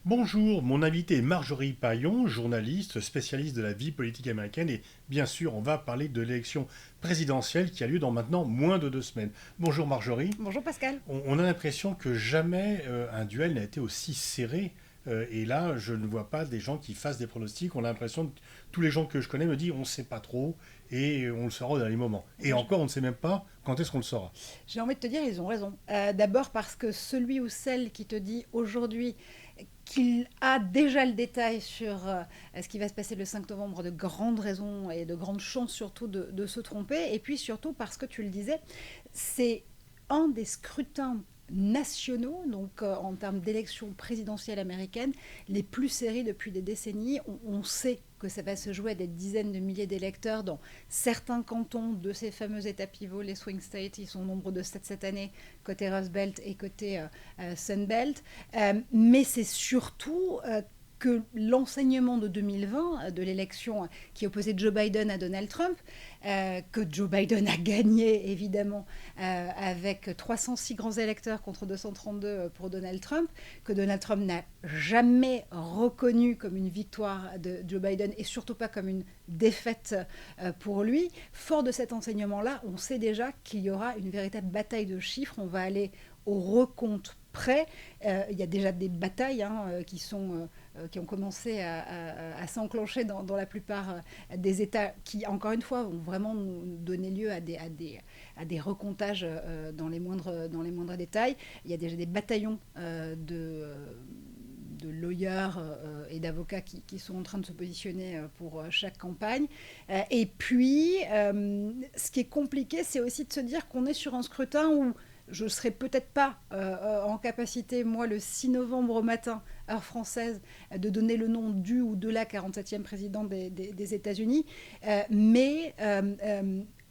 Bonjour, mon invité est Marjorie Paillon, journaliste, spécialiste de la vie politique américaine et bien sûr on va parler de l'élection présidentielle qui a lieu dans maintenant moins de 2 semaines. Bonjour Marjorie. Bonjour Pascal. On a l'impression que jamais un duel n'a été aussi serré et là je ne vois pas des gens qui fassent des pronostics. On a l'impression que tous les gens que je connais me disent on ne sait pas trop et on le saura au dernier moment. Et encore on ne sait même pas quand est-ce qu'on le saura. J'ai envie de te dire, ils ont raison. D'abord parce que celui ou celle qui te dit aujourd'hui qu'il a déjà le détail sur ce qui va se passer le 5 novembre, de grandes raisons et de grandes chances surtout de se tromper. Et puis surtout parce que tu le disais, c'est un des scrutins nationaux, donc en termes d'élections présidentielles américaines, les plus serrés depuis des décennies. On sait que ça va se jouer à des dizaines de milliers d'électeurs dans certains cantons de ces fameux États pivots, les swing states. Ils sont au nombre de 7 cette année, côté Rust Belt et côté Sun Belt. Mais c'est surtout que l'enseignement de 2020, de l'élection qui opposait Joe Biden à Donald Trump, que Joe Biden a gagné évidemment avec 306 grands électeurs contre 232 pour Donald Trump, que Donald Trump n'a jamais reconnu comme une victoire de Joe Biden et surtout pas comme une défaite pour lui. Fort de cet enseignement-là, on sait déjà qu'il y aura une véritable bataille de chiffres. On va aller au recompte près. Il y a déjà des batailles qui ont commencé à s'enclencher dans la plupart des États qui, encore une fois, vont vraiment nous donner lieu à des recomptages dans les moindres détails. Il y a déjà des bataillons de lawyers et d'avocats qui sont en train de se positionner pour chaque campagne. Et puis, ce qui est compliqué, c'est aussi de se dire qu'on est sur un scrutin où je ne serai peut-être pas en capacité, moi, le 6 novembre au matin, heure française, de donner le nom du ou de la 47e président des États-Unis, mais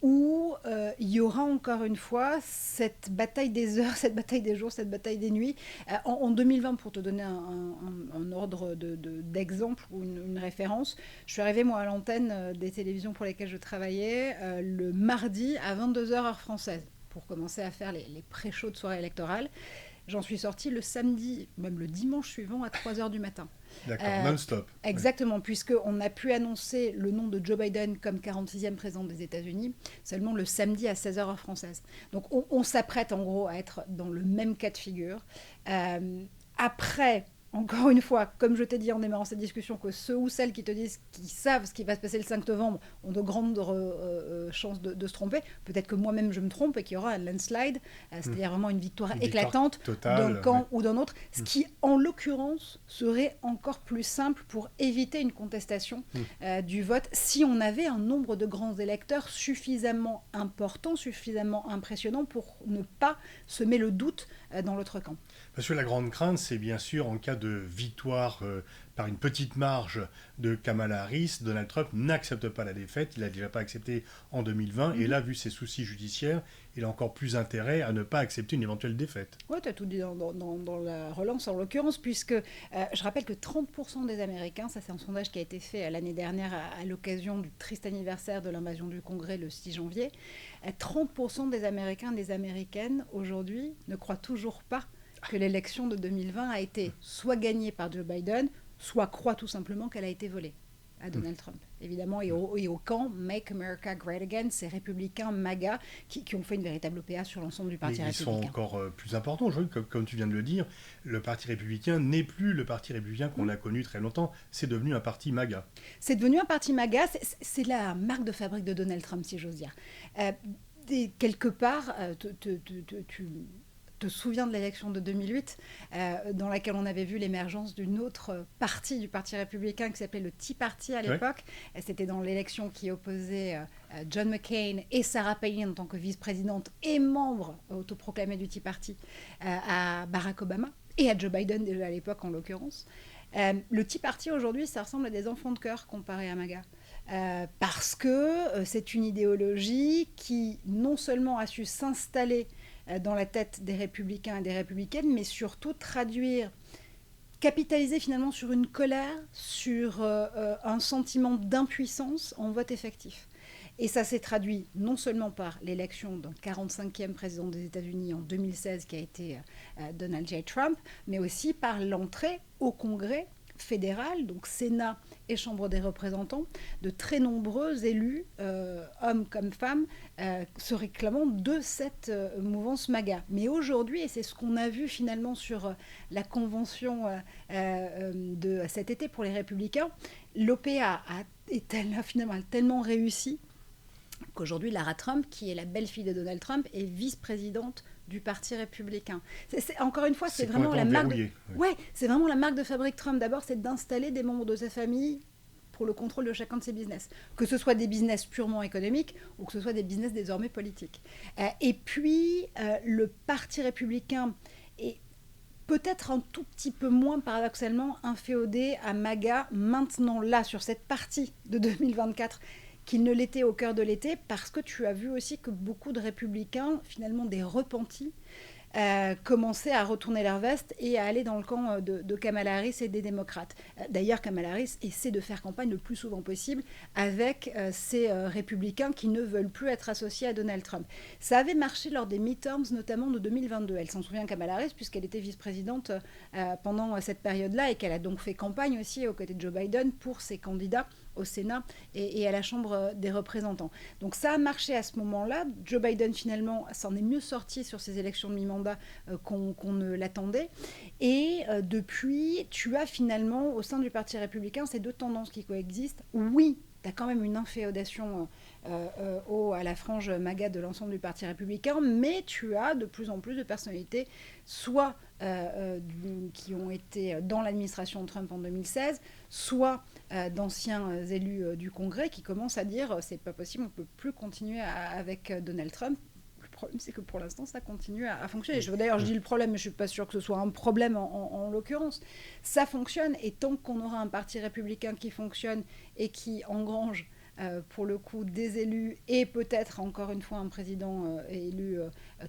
où il y aura encore une fois cette bataille des heures, cette bataille des jours, cette bataille des nuits. En 2020, pour te donner un ordre d'exemple ou une référence, je suis arrivée moi à l'antenne des télévisions pour lesquelles je travaillais le mardi à 22 heures heure française pour commencer à faire les pré-shows de soirée électorale. J'en suis sortie le samedi, même le dimanche suivant à 3 heures du matin. D'accord, non-stop. Ouais. Exactement, puisqu'on a pu annoncer le nom de Joe Biden comme 46e président des États-Unis seulement le samedi à 16 heures heure française. Donc on s'apprête en gros à être dans le même cas de figure. Après, encore une fois, comme je t'ai dit en démarrant cette discussion, que ceux ou celles qui te disent qu'ils savent ce qui va se passer le 5 novembre ont de grandes chances de se tromper. Peut-être que moi-même je me trompe et qu'il y aura un landslide, c'est-à-dire vraiment une victoire Une victoire éclatante d'un totale. Ouais. camp ou d'un autre, ce qui en l'occurrence serait encore plus simple pour éviter une contestation du vote si on avait un nombre de grands électeurs suffisamment important, suffisamment impressionnant pour ne pas semer le doute dans l'autre camp. Parce que la grande crainte, c'est bien sûr en cas de victoire par une petite marge de Kamala Harris, Donald Trump n'accepte pas la défaite, il l'a déjà pas accepté en 2020, et là, vu ses soucis judiciaires, il a encore plus intérêt à ne pas accepter une éventuelle défaite. Oui, tu as tout dit dans la relance en l'occurrence, puisque je rappelle que 30% des Américains, ça c'est un sondage qui a été fait l'année dernière à l'occasion du triste anniversaire de l'invasion du Congrès le 6 janvier, 30% des Américains et des Américaines aujourd'hui ne croient toujours pas que l'élection de 2020 a été soit gagnée par Joe Biden, soit croient tout simplement qu'elle a été volée à Donald Trump. Évidemment, et au camp Make America Great Again, ces républicains MAGA qui ont fait une véritable OPA sur l'ensemble du parti Mais ils républicain. sont encore plus importants aujourd'hui, comme tu viens de le dire. Le parti républicain n'est plus le parti républicain qu'on a connu très longtemps, c'est devenu un parti MAGA. C'est devenu un parti MAGA, c'est la marque de fabrique de Donald Trump, si j'ose dire. Quelque part, tu te souviens de l'élection de 2008, dans laquelle on avait vu l'émergence d'une autre partie du Parti républicain qui s'appelait le Tea Party à l'époque. Ouais. C'était dans l'élection qui opposait John McCain et Sarah Palin en tant que vice-présidente et membre autoproclamé du Tea Party à Barack Obama et à Joe Biden déjà à l'époque en l'occurrence. Le Tea Party aujourd'hui, ça ressemble à des enfants de cœur comparé à MAGA. Parce que c'est une idéologie qui non seulement a su s'installer dans la tête des républicains et des républicaines, mais surtout capitaliser finalement sur une colère, sur un sentiment d'impuissance en vote effectif. Et ça s'est traduit non seulement par l'élection d'un 45e président des États-Unis en 2016 qui a été Donald J. Trump, mais aussi par l'entrée au Congrès fédéral, donc Sénat et Chambre des représentants, de très nombreux élus, hommes comme femmes, se réclamant de cette mouvance MAGA. Mais aujourd'hui, et c'est ce qu'on a vu finalement sur la convention de cet été pour les Républicains, l'OPA a finalement tellement réussi qu'aujourd'hui, Lara Trump, qui est la belle-fille de Donald Trump, est vice-présidente du Parti républicain. Encore une fois, c'est vraiment la marque. C'est vraiment la marque de fabrique Trump. D'abord, c'est d'installer des membres de sa famille pour le contrôle de chacun de ses business. Que ce soit des business purement économiques ou que ce soit des business désormais politiques. Et puis, le Parti républicain est peut-être un tout petit peu moins paradoxalement inféodé à MAGA maintenant, là, sur cette partie de 2024, qu'il ne l'était au cœur de l'été, parce que tu as vu aussi que beaucoup de républicains, finalement des repentis, commençaient à retourner leur veste et à aller dans le camp de Kamala Harris et des démocrates. D'ailleurs, Kamala Harris essaie de faire campagne le plus souvent possible avec ces républicains qui ne veulent plus être associés à Donald Trump. Ça avait marché lors des midterms, notamment de 2022. Elle s'en souvient, Kamala Harris, puisqu'elle était vice-présidente pendant cette période-là et qu'elle a donc fait campagne aussi aux côtés de Joe Biden pour ses candidats au Sénat et à la Chambre des représentants. Donc ça a marché à ce moment-là. Joe Biden, finalement, s'en est mieux sorti sur ces élections de mi-mandat qu'on ne l'attendait. Et depuis, tu as finalement, au sein du Parti républicain, ces deux tendances qui coexistent. Oui, tu as quand même une inféodation à la frange MAGA de l'ensemble du Parti républicain, mais tu as de plus en plus de personnalités, soit qui ont été dans l'administration de Trump en 2016, soit d'anciens élus du Congrès qui commencent à dire c'est pas possible, on ne peut plus continuer avec Donald Trump. Le problème, c'est que pour l'instant, ça continue à fonctionner. D'ailleurs, je dis le problème, mais je ne suis pas sûre que ce soit un problème en l'occurrence. Ça fonctionne, et tant qu'on aura un parti républicain qui fonctionne et qui engrange pour le coup des élus et peut-être encore une fois un président élu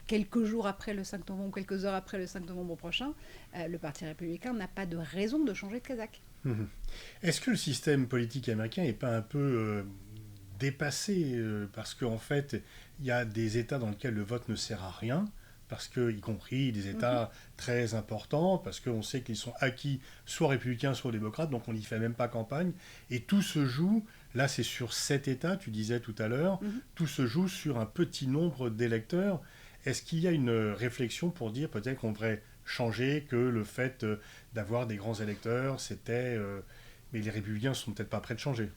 quelques jours après le 5 novembre, quelques heures après le 5 novembre prochain, le Parti républicain n'a pas de raison de changer de casaque. Est-ce que le système politique américain n'est pas un peu dépassé parce qu'en fait, il y a des États dans lesquels le vote ne sert à rien, parce que, y compris des États très importants, parce qu'on sait qu'ils sont acquis soit républicains, soit démocrates, donc on n'y fait même pas campagne, et tout se joue, là c'est sur 7 États, tu disais tout à l'heure, tout se joue sur un petit nombre d'électeurs. Est-ce qu'il y a une réflexion pour dire peut-être qu'on devrait changer, que le fait d'avoir des grands électeurs, c'était... mais les républicains ne sont peut-être pas prêts de changer.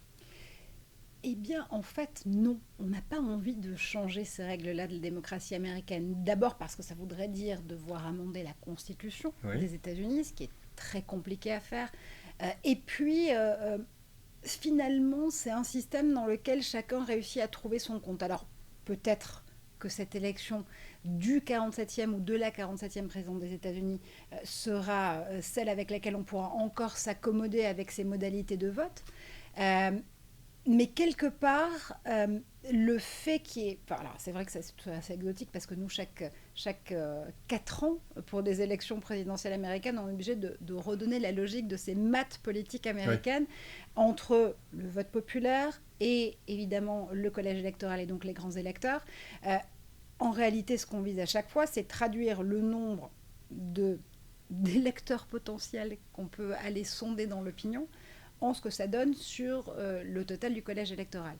Eh bien, en fait, non. On n'a pas envie de changer ces règles-là de la démocratie américaine. D'abord parce que ça voudrait dire devoir amender la Constitution des États-Unis, ce qui est très compliqué à faire. Et puis, finalement, c'est un système dans lequel chacun réussit à trouver son compte. Alors, peut-être que cette élection du 47e ou de la 47e présidente des États-Unis sera celle avec laquelle on pourra encore s'accommoder avec ces modalités de vote. Mais quelque part, le fait qu'il y ait... Enfin, alors, c'est vrai que c'est assez exotique parce que nous, chaque 4 ans, pour des élections présidentielles américaines, on est obligé de redonner la logique de ces maths politiques américaines entre le vote populaire et évidemment le collège électoral et donc les grands électeurs. En réalité, ce qu'on vise à chaque fois, c'est traduire le nombre d'électeurs potentiels qu'on peut aller sonder dans l'opinion en ce que ça donne sur le total du collège électoral.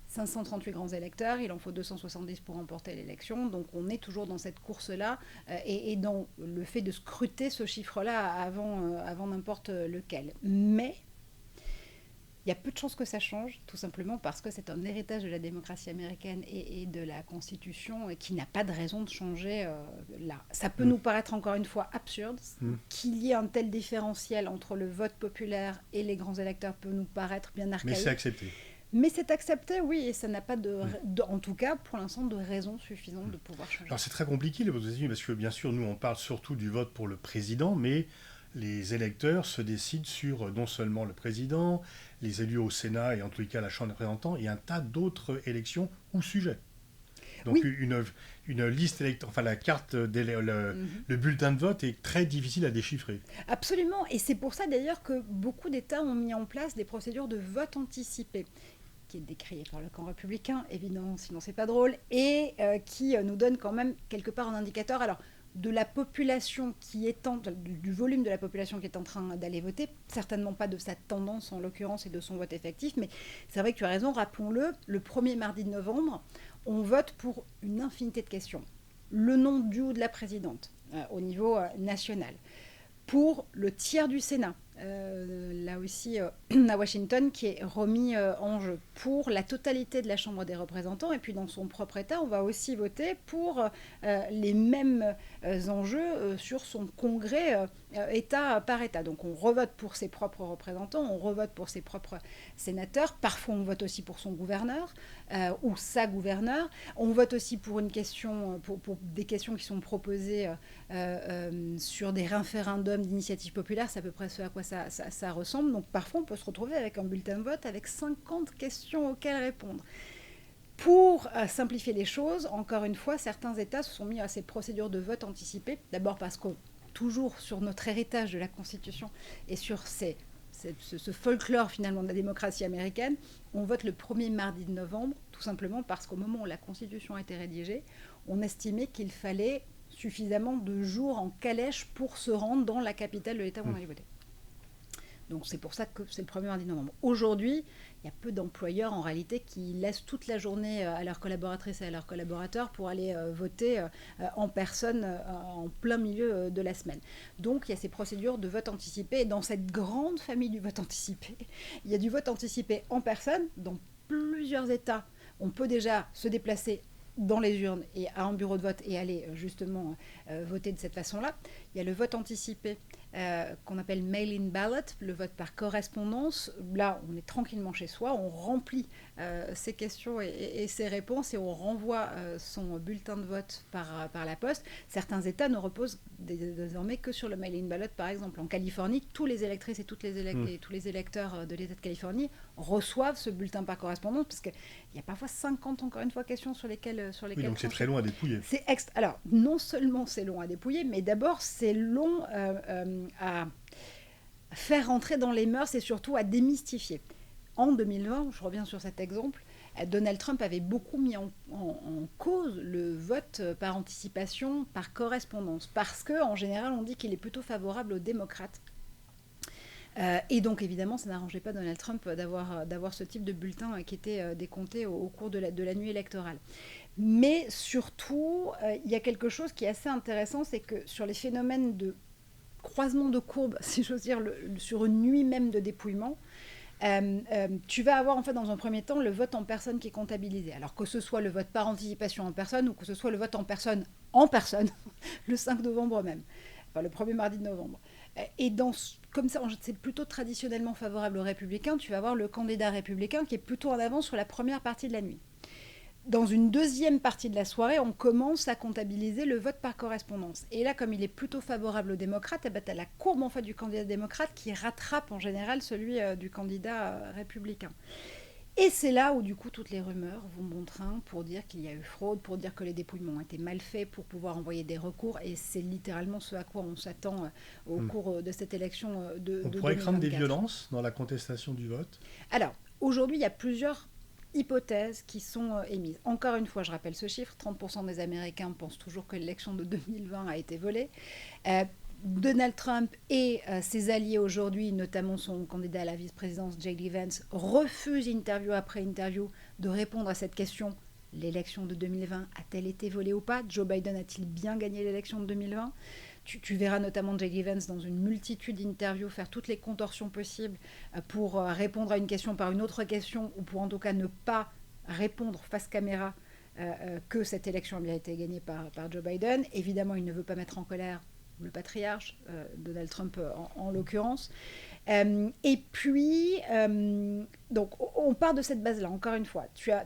538 grands électeurs, il en faut 270 pour remporter l'élection, donc on est toujours dans cette course-là et dans le fait de scruter ce chiffre-là avant n'importe lequel. Mais il y a peu de chances que ça change, tout simplement parce que c'est un héritage de la démocratie américaine et de la Constitution qui n'a pas de raison de changer là. Ça peut nous paraître encore une fois absurde. Qu'il y ait un tel différentiel entre le vote populaire et les grands électeurs peut nous paraître bien archaïque. Mais c'est accepté. Mais c'est accepté, oui, et ça n'a pas en tout cas, pour l'instant, de raison suffisante de pouvoir changer. Alors c'est très compliqué, les votes aux États-Unis, parce que bien sûr, nous, on parle surtout du vote pour le président, mais les électeurs se décident sur non seulement le président, les élus au Sénat et en tous les cas la Chambre des représentants, et un tas d'autres élections ou sujets. Donc une liste électorale, enfin la carte, le bulletin de vote est très difficile à déchiffrer. Absolument, et c'est pour ça d'ailleurs que beaucoup d'États ont mis en place des procédures de vote anticipé, qui est décrié par le camp républicain, évidemment, sinon c'est pas drôle, et qui nous donne quand même quelque part un indicateur. Alors, de la population du volume de la population qui est en train d'aller voter, certainement pas de sa tendance en l'occurrence et de son vote effectif, mais c'est vrai que tu as raison, rappelons-le, le premier mardi de novembre, on vote pour une infinité de questions. Le nom du ou de la présidente au niveau national, pour le tiers du Sénat, là aussi à Washington, qui est remis en jeu pour la totalité de la Chambre des représentants. Et puis dans son propre État, on va aussi voter pour les mêmes enjeux sur son congrès État par État. Donc on revote pour ses propres représentants, on revote pour ses propres sénateurs. Parfois on vote aussi pour son gouverneur ou sa gouverneure. On vote aussi pour une question, pour des questions qui sont proposées sur des référendums d'initiative populaire. C'est à peu près ce à quoi ça ressemble. Donc parfois on peut se retrouver avec un bulletin de vote avec 50 questions auxquelles répondre. Pour simplifier les choses, encore une fois, certains États se sont mis à ces procédures de vote anticipé. D'abord parce que toujours sur notre héritage de la Constitution et sur ce folklore finalement de la démocratie américaine, on vote le premier mardi de novembre, tout simplement parce qu'au moment où la Constitution a été rédigée, on estimait qu'il fallait suffisamment de jours en calèche pour se rendre dans la capitale de l'État où on allait voter. Donc c'est pour ça que c'est le premier mardi de novembre. Aujourd'hui, il y a peu d'employeurs en réalité qui laissent toute la journée à leurs collaboratrices et à leurs collaborateurs pour aller voter en personne en plein milieu de la semaine. Donc il y a ces procédures de vote anticipé. Et dans cette grande famille du vote anticipé, il y a du vote anticipé en personne. Dans plusieurs États, on peut déjà se déplacer dans les urnes et à un bureau de vote et aller justement voter de cette façon-là. Il y a le vote anticipé qu'on appelle mail-in ballot, le vote par correspondance. Là, on est tranquillement chez soi, on remplit ses questions et ses réponses et on renvoie son bulletin de vote par la poste. Certains États ne reposent désormais que sur le mail-in ballot, par exemple. En Californie, tous les électrices et tous les électeurs de l'État de Californie reçoivent ce bulletin par correspondance parce qu'il y a parfois 50, encore une fois, questions sur lesquelles oui, donc c'est très long à dépouiller. Alors, non seulement c'est long à dépouiller, mais d'abord c'est long à faire rentrer dans les mœurs et surtout à démystifier. En 2020, je reviens sur cet exemple, Donald Trump avait beaucoup mis en cause le vote par anticipation, par correspondance, parce qu'en général, on dit qu'il est plutôt favorable aux démocrates. Et donc, évidemment, ça n'arrangeait pas Donald Trump d'avoir ce type de bulletin qui était décompté au cours de la nuit électorale. Mais surtout, il y a quelque chose qui est assez intéressant, c'est que sur les phénomènes de croisement de courbes, si j'ose dire, sur une nuit même de dépouillement, tu vas avoir en fait dans un premier temps le vote en personne qui est comptabilisé. Alors que ce soit le vote par anticipation en personne ou que ce soit le vote en personne, le 5 novembre même, enfin le premier mardi de novembre. Et comme ça, c'est plutôt traditionnellement favorable aux républicains, tu vas avoir le candidat républicain qui est plutôt en avance sur la première partie de la nuit. Dans une deuxième partie de la soirée, on commence à comptabiliser le vote par correspondance. Et là, comme il est plutôt favorable aux démocrates, tu as la courbe en fait, du candidat démocrate qui rattrape en général celui du candidat républicain. Et c'est là où du coup toutes les rumeurs vont bon train pour dire qu'il y a eu fraude, pour dire que les dépouillements ont été mal faits, pour pouvoir envoyer des recours. Et c'est littéralement ce à quoi on s'attend au cours de cette élection de 2024. On pourrait craindre des violences dans la contestation du vote ? Alors, aujourd'hui, il y a plusieurs hypothèses qui sont émises. Encore une fois, je rappelle ce chiffre, 30% des Américains pensent toujours que l'élection de 2020 a été volée. Donald Trump et ses alliés aujourd'hui, notamment son candidat à la vice-présidence, J.D. Vance, refusent interview après interview de répondre à cette question. L'élection de 2020 a-t-elle été volée ou pas ? Joe Biden a-t-il bien gagné l'élection de 2020 ? Tu verras notamment J.D. Vance dans une multitude d'interviews faire toutes les contorsions possibles pour répondre à une question par une autre question ou pour en tout cas ne pas répondre face caméra que cette élection a bien été gagnée par Joe Biden. Évidemment, il ne veut pas mettre en colère le patriarche, Donald Trump en l'occurrence. Et puis, donc, on part de cette base-là, encore une fois. Tu as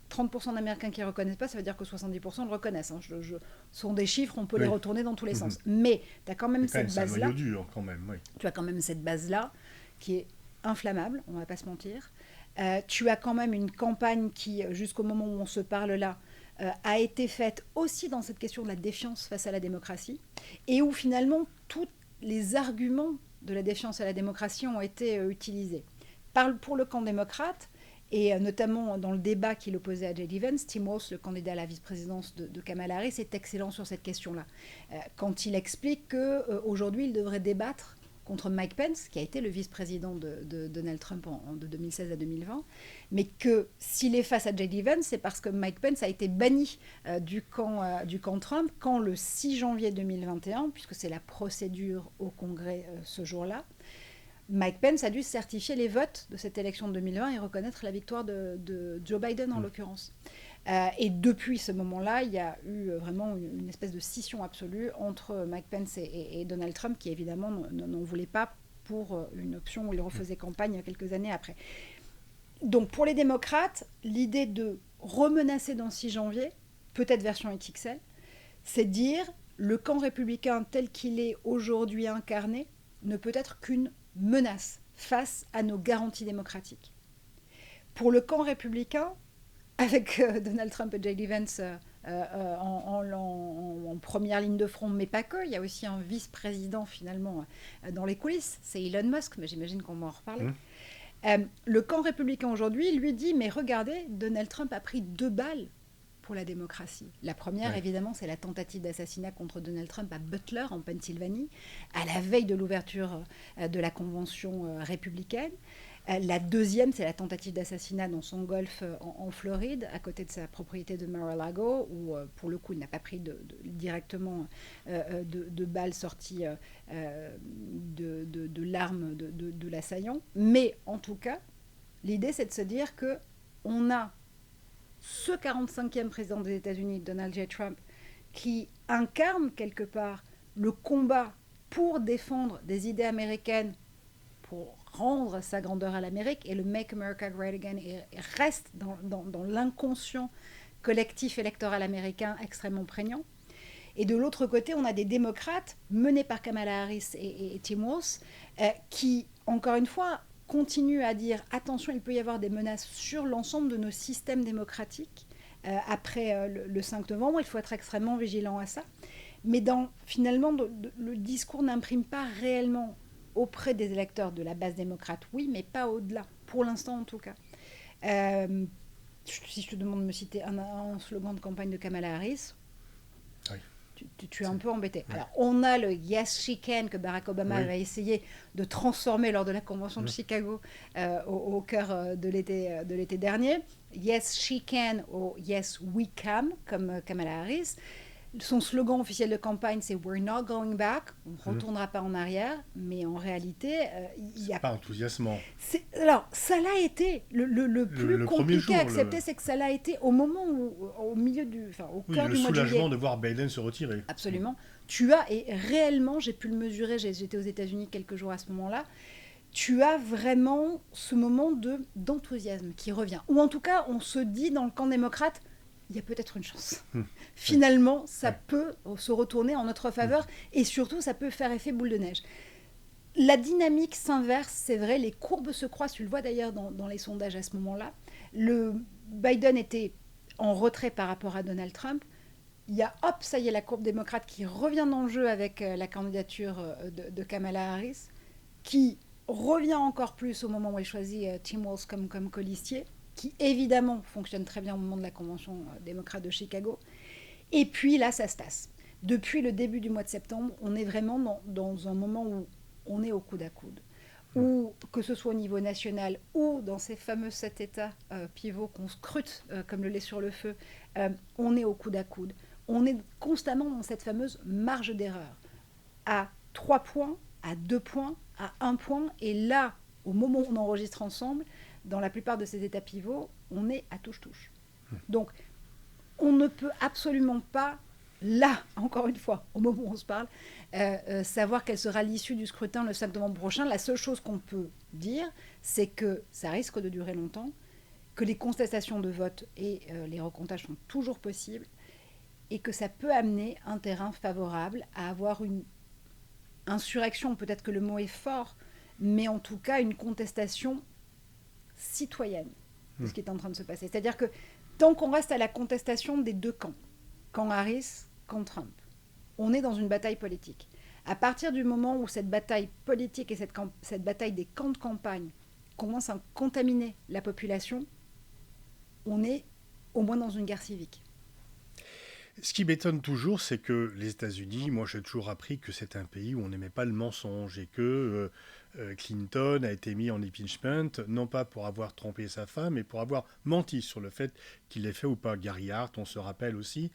30% d'Américains qui ne reconnaissent pas, ça veut dire que 70% le reconnaissent. Hein. Ce sont des chiffres, on peut les retourner dans tous les sens. Mais tu as quand même cette base-là. C'est un noyau dur, quand même, oui. Tu as quand même cette base-là qui est inflammable, on ne va pas se mentir. Tu as quand même une campagne qui, jusqu'au moment où on se parle là, a été faite aussi dans cette question de la défiance face à la démocratie, et où finalement tous les arguments de la défiance à la démocratie ont été utilisés. Pour le camp démocrate, Et notamment dans le débat qu'il opposait à J.D. Vance, Tim Walz, le candidat à la vice-présidence de Kamala Harris, est excellent sur cette question-là. Quand il explique qu'aujourd'hui, il devrait débattre contre Mike Pence, qui a été le vice-président de Donald Trump de 2016 à 2020, mais que s'il est face à J.D. Vance, c'est parce que Mike Pence a été banni du camp Trump quand le 6 janvier 2021, puisque c'est la procédure au Congrès ce jour-là, Mike Pence a dû certifier les votes de cette élection de 2020 et reconnaître la victoire de Joe Biden en l'occurrence. Et depuis ce moment-là, il y a eu vraiment une espèce de scission absolue entre Mike Pence et Donald Trump, qui évidemment n'en voulait pas pour une option où il refaisait campagne quelques années après. Donc pour les démocrates, l'idée de remenacer dans 6 janvier, peut-être version XXL, c'est dire le camp républicain tel qu'il est aujourd'hui incarné ne peut être qu'une menace face à nos garanties démocratiques. Pour le camp républicain, avec Donald Trump et J.D. Vance en première ligne de front, mais pas que, il y a aussi un vice-président finalement dans les coulisses, c'est Elon Musk, mais j'imagine qu'on va en reparler. Le camp républicain aujourd'hui lui dit, mais regardez, Donald Trump a pris 2 balles pour la démocratie. La première, évidemment, c'est la tentative d'assassinat contre Donald Trump à Butler, en Pennsylvanie, à la veille de l'ouverture de la convention républicaine. La deuxième, c'est la tentative d'assassinat dans son golf en Floride, à côté de sa propriété de Mar-a-Lago, où, pour le coup, il n'a pas pris directement de balles sorties de l'arme de l'assaillant. Mais, en tout cas, l'idée, c'est de se dire qu'on a ce 45e président des États-Unis, Donald J. Trump, qui incarne quelque part le combat pour défendre des idées américaines, pour rendre sa grandeur à l'Amérique, et le Make America Great Again reste dans l'inconscient collectif électoral américain extrêmement prégnant. Et de l'autre côté, on a des démocrates menés par Kamala Harris et Tim Walz qui, encore une fois, continue à dire attention, il peut y avoir des menaces sur l'ensemble de nos systèmes démocratiques après le 5 novembre. Il faut être extrêmement vigilant à ça. Mais finalement, le discours n'imprime pas réellement auprès des électeurs de la base démocrate, oui, mais pas au-delà, pour l'instant en tout cas. Si je te demande de me citer un slogan de campagne de Kamala Harris, tu es un peu embêté. Ouais. Alors, on a le Yes She Can que Barack Obama avait essayé de transformer lors de la convention de Chicago au cœur de l'été dernier. Yes She Can ou Yes We Can, comme Kamala Harris. Son slogan officiel de campagne, c'est We're not going back. On ne retournera pas en arrière, mais en réalité, il y a pas enthousiasmant. Alors, ça l'a été. Le plus compliqué à accepter, c'est que ça l'a été au moment où, au milieu au cœur du mois de juillet. Le soulagement de voir Biden se retirer. Absolument. Tu as, et réellement, j'ai pu le mesurer, j'étais aux États-Unis quelques jours à ce moment-là, tu as vraiment ce moment d'enthousiasme qui revient. Ou en tout cas, on se dit dans le camp démocrate, il y a peut-être une chance. Finalement, ça peut se retourner en notre faveur et surtout, ça peut faire effet boule de neige. La dynamique s'inverse, c'est vrai, les courbes se croisent, tu le vois d'ailleurs dans les sondages à ce moment-là. Biden était en retrait par rapport à Donald Trump. Il y a, ça y est, la courbe démocrate qui revient dans le jeu avec la candidature de Kamala Harris, qui revient encore plus au moment où elle choisit Tim Walz comme colistier, qui évidemment fonctionne très bien au moment de la convention démocrate de Chicago. Et puis là, ça se tasse. Depuis le début du mois de septembre, on est vraiment dans un moment où on est au coude à coude. Ou que ce soit au niveau national ou dans ces fameux 7 États pivots qu'on scrute comme le lait sur le feu, on est au coude à coude. On est constamment dans cette fameuse marge d'erreur. À 3 points, à 2 points, à 1 point. Et là, au moment où on enregistre ensemble, dans la plupart de ces états pivots, on est à touche-touche. Donc, on ne peut absolument pas, là, encore une fois, au moment où on se parle, savoir quelle sera l'issue du scrutin le 5 novembre prochain. La seule chose qu'on peut dire, c'est que ça risque de durer longtemps, que les contestations de vote et les recomptages sont toujours possibles, et que ça peut amener un terrain favorable à avoir une insurrection, peut-être que le mot est fort, mais en tout cas une contestation citoyenne de ce qui est en train de se passer. C'est-à-dire que tant qu'on reste à la contestation des deux camps, camp Harris, camp Trump, on est dans une bataille politique. À partir du moment où cette bataille politique et cette bataille des camps de campagne commence à contaminer la population, on est au moins dans une guerre civique. Ce qui m'étonne toujours, c'est que les États-Unis, moi j'ai toujours appris que c'est un pays où on n'aimait pas le mensonge et que Clinton a été mis en impeachment, non pas pour avoir trompé sa femme, mais pour avoir menti sur le fait qu'il l'ait fait ou pas. Gary Hart, on se rappelle aussi.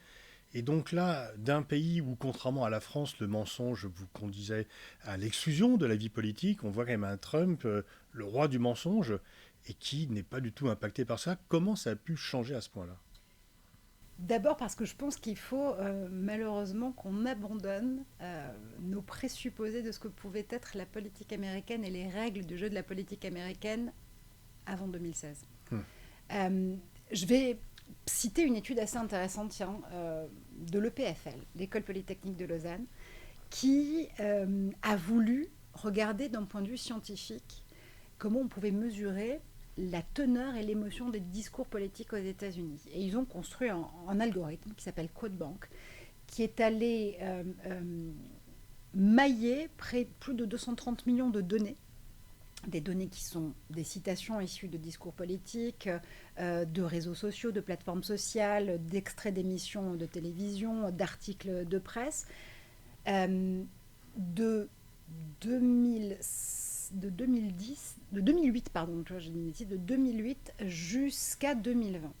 Et donc là, d'un pays où, contrairement à la France, le mensonge vous conduisait à l'exclusion de la vie politique, on voit quand même un Trump, le roi du mensonge, et qui n'est pas du tout impacté par ça. Comment ça a pu changer à ce point-là? D'abord parce que je pense qu'il faut malheureusement qu'on abandonne nos présupposés de ce que pouvait être la politique américaine et les règles du jeu de la politique américaine avant 2016. Hmm. Je vais citer une étude assez intéressante de l'EPFL, l'École Polytechnique de Lausanne, qui a voulu regarder d'un point de vue scientifique comment on pouvait mesurer la teneur et l'émotion des discours politiques aux États-Unis. Et ils ont construit un algorithme qui s'appelle QuoteBank, qui est allé mailler plus de 230 millions de données, des données qui sont des citations issues de discours politiques, de réseaux sociaux, de plateformes sociales, d'extraits d'émissions de télévision, d'articles de presse, de 2008, pardon, de 2008 jusqu'à 2020.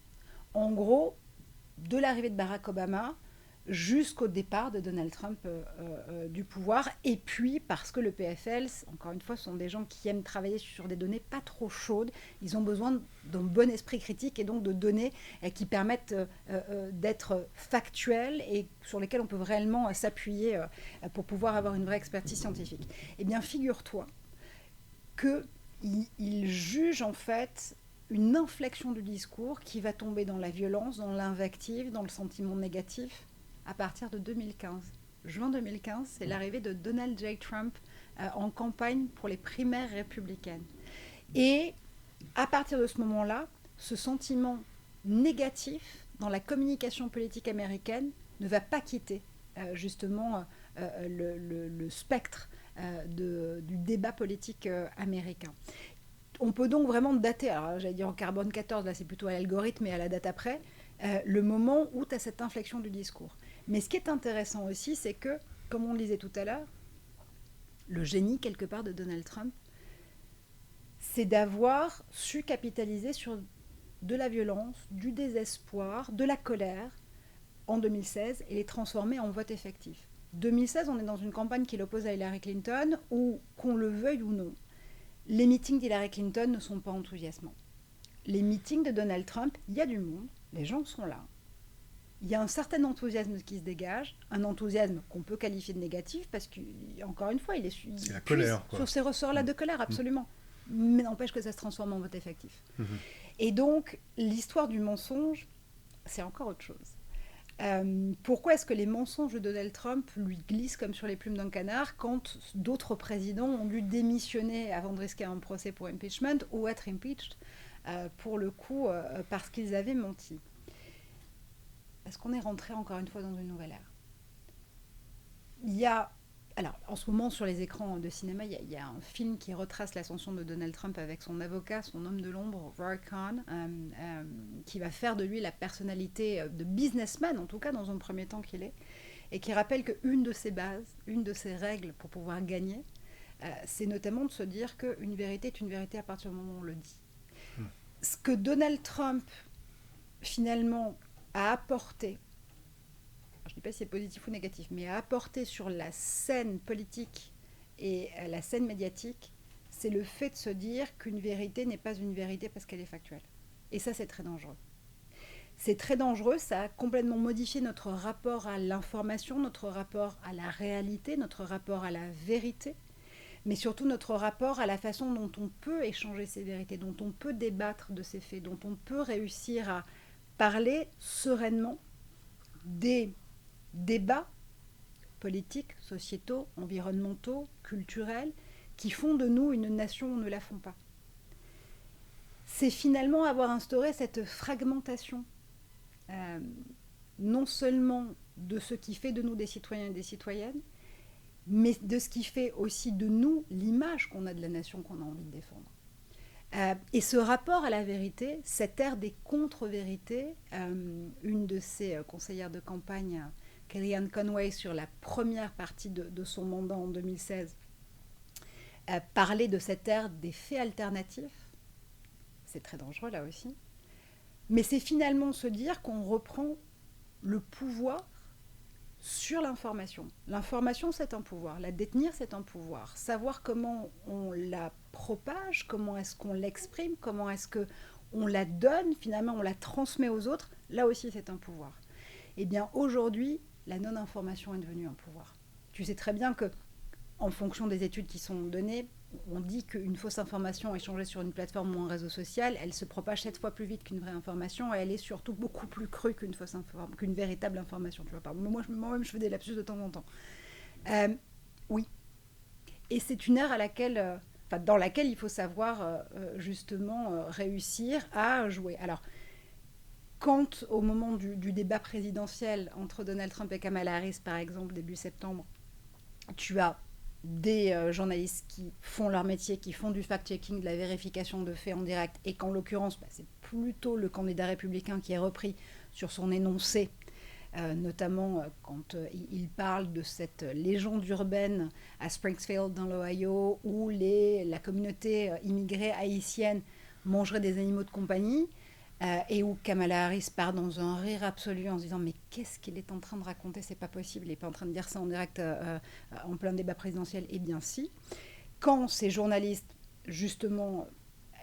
En gros, de l'arrivée de Barack Obama jusqu'au départ de Donald Trump du pouvoir. Et puis, parce que le PFL, encore une fois, sont des gens qui aiment travailler sur des données pas trop chaudes. Ils ont besoin d'un bon esprit critique et donc de données qui permettent d'être factuelles et sur lesquelles on peut réellement s'appuyer pour pouvoir avoir une vraie expertise scientifique. Eh bien, figure-toi qu'il juge en fait une inflexion du discours qui va tomber dans la violence, dans l'invective, dans le sentiment négatif à partir de 2015. Juin 2015, c'est l'arrivée de Donald J. Trump en campagne pour les primaires républicaines. Et à partir de ce moment-là, ce sentiment négatif dans la communication politique américaine ne va pas quitter justement le spectre du débat politique américain. On peut donc vraiment dater, alors j'allais dire en carbone 14, là c'est plutôt à l'algorithme et à la date après, le moment où tu as cette inflexion du discours. Mais ce qui est intéressant aussi, c'est que, comme on le disait tout à l'heure, le génie quelque part de Donald Trump, c'est d'avoir su capitaliser sur de la violence, du désespoir, de la colère en 2016 et les transformer en vote effectif. 2016, on est dans une campagne qui l'oppose à Hillary Clinton où, qu'on le veuille ou non, les meetings d'Hillary Clinton ne sont pas enthousiasmants. Les meetings de Donald Trump, il y a du monde, les gens sont là. Il y a un certain enthousiasme qui se dégage, un enthousiasme qu'on peut qualifier de négatif parce qu'encore une fois, c'est la colère, quoi. Sur ces ressorts-là de colère, absolument. Mais n'empêche que ça se transforme en vote effectif. Et donc, l'histoire du mensonge, c'est encore autre chose. Pourquoi est-ce que les mensonges de Donald Trump lui glissent comme sur les plumes d'un canard quand d'autres présidents ont dû démissionner avant de risquer un procès pour impeachment ou être impeached pour le coup parce qu'ils avaient menti? Parce qu'on est rentré encore une fois dans une nouvelle ère. Il y a, alors en ce moment sur les écrans de cinéma, il y a un film qui retrace l'ascension de Donald Trump avec son avocat, son homme de l'ombre, Roy Cohn, qui va faire de lui la personnalité de businessman, en tout cas dans un premier temps qu'il est, et qui rappelle qu'une de ses bases, une de ses règles pour pouvoir gagner, c'est notamment de se dire qu'une vérité est une vérité à partir du moment où on le dit. Ce que Donald Trump, finalement, a apporté, je ne dis pas si c'est positif ou négatif, mais a apporté sur la scène politique et la scène médiatique, c'est le fait de se dire qu'une vérité n'est pas une vérité parce qu'elle est factuelle. Et ça, c'est très dangereux. C'est très dangereux, ça a complètement modifié notre rapport à l'information, notre rapport à la réalité, notre rapport à la vérité, mais surtout notre rapport à la façon dont on peut échanger ces vérités, dont on peut débattre de ces faits, dont on peut réussir à parler sereinement des débats politiques, sociétaux, environnementaux, culturels, qui font de nous une nation où ne la font pas. C'est finalement avoir instauré cette fragmentation, non seulement de ce qui fait de nous des citoyens et des citoyennes, mais de ce qui fait aussi de nous l'image qu'on a de la nation qu'on a envie de défendre. Et ce rapport à la vérité, cette ère des contre-vérités, une de ses conseillères de campagne, Kellyanne Conway, sur la première partie de son mandat en 2016, parlait de cette ère des faits alternatifs. C'est très dangereux là aussi. Mais c'est finalement se dire qu'on reprend le pouvoir sur l'information. L'information, c'est un pouvoir. La détenir, c'est un pouvoir. Savoir comment on la propage, comment est-ce qu'on l'exprime, comment est-ce qu'on la donne, finalement, on la transmet aux autres, là aussi, c'est un pouvoir. Eh bien, aujourd'hui, la non-information est devenue un pouvoir. Tu sais très bien que, en fonction des études qui sont données, on dit qu'une fausse information échangée sur une plateforme ou un réseau social, elle se propage 7 fois plus vite qu'une vraie information et elle est surtout beaucoup plus crue qu'une véritable information. Tu vois, moi-même, je fais des lapsus de temps en temps. Oui. Et c'est une ère dans laquelle il faut savoir justement réussir à jouer. Alors, quand au moment du débat présidentiel entre Donald Trump et Kamala Harris, par exemple, début septembre, tu as des journalistes qui font leur métier, qui font du fact-checking, de la vérification de faits en direct, et qu'en l'occurrence, c'est plutôt le candidat républicain qui est repris sur son énoncé, notamment quand il parle de cette légende urbaine à Springfield, dans l'Ohio, où la communauté immigrée haïtienne mangerait des animaux de compagnie. Et où Kamala Harris part dans un rire absolu en se disant mais qu'est-ce qu'il est en train de raconter, c'est pas possible, il n'est pas en train de dire ça en direct en plein débat présidentiel. Eh bien si, quand ces journalistes justement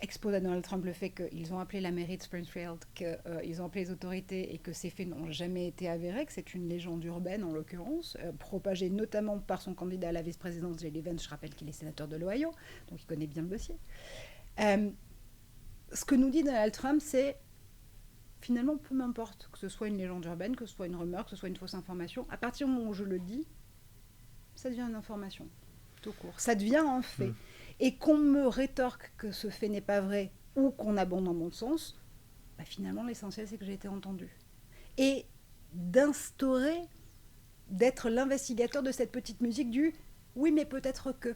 exposent à Donald Trump le fait qu'ils ont appelé la mairie de Springfield, qu'ils ont appelé les autorités et que ces faits n'ont jamais été avérés, que c'est une légende urbaine en l'occurrence, propagée notamment par son candidat à la vice-présidence, Jay Vance, je rappelle qu'il est sénateur de l'Ohio, donc il connaît bien le dossier. Ce que nous dit Donald Trump, c'est finalement, peu m'importe que ce soit une légende urbaine, que ce soit une rumeur, que ce soit une fausse information. À partir du moment où je le dis, ça devient une information, tout court. Ça devient un fait. Et qu'on me rétorque que ce fait n'est pas vrai ou qu'on abonde dans mon sens, finalement, l'essentiel, c'est que j'ai été entendu. Et d'instaurer, d'être l'investigateur de cette petite musique du « oui, mais peut-être que »,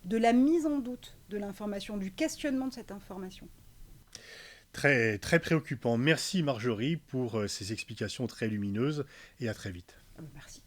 de la mise en doute de l'information, du questionnement de cette information. Très, très préoccupant. Merci Marjorie pour ces explications très lumineuses et à très vite. Merci.